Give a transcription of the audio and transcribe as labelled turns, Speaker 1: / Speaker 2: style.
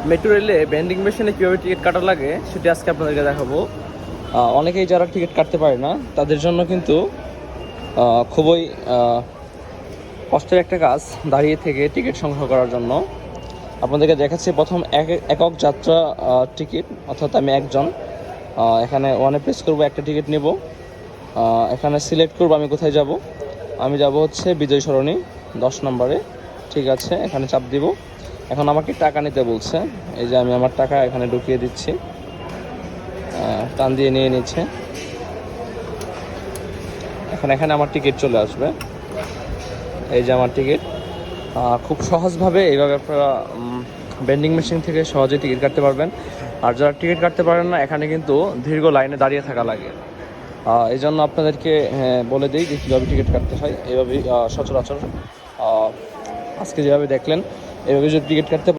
Speaker 1: Metro রেলে vending মেশিনে কীভাবে টিকিট কাটা লাগে সেটি আজকে আপনাদেরকে দেখাবো। অনেকেই যারা টিকিট কাটতে পারে না তাদের জন্য কিন্তু খুবই কষ্টের একটা কাজ দাঁড়িয়ে থেকে টিকিট সংগ্রহ করার জন্য। আপনাদেরকে দেখাচ্ছি প্রথম একক যাত্রা টিকিট, অর্থাৎ আমি একজন এখানে ওয়ানে প্রেস করবো, একটা টিকিট নেব। এখানে সিলেক্ট করবো আমি কোথায় যাব। আমি যাব হচ্ছে বিজয় সরণি 10 নম্বরে। ঠিক আছে, এখানে চাপ দিব। এখন আমাকে টাকা নিতে বলছে, এই যে আমি আমার টাকা এখানে ঢুকিয়ে দিচ্ছি, টান দিয়ে নিয়ে নিচ্ছে। এখন এখানে আমার টিকিট চলে আসবে, এই যে আমার টিকিট। খুব সহজভাবে এইভাবে আপনারা ভেন্ডিং মেশিন থেকে সহজে টিকিট কাটতে পারবেন। আর যারা টিকিট কাটতে পারেন না, এখানে কিন্তু দীর্ঘ লাইনে দাঁড়িয়ে থাকা লাগে। এই জন্য আপনাদেরকে বলে দিই যে কীভাবে টিকিট কাটতে হয়। এইভাবেই সচরাচর আজকে যেভাবে দেখলেন, এইভাবে যদি টিকিট কাটতে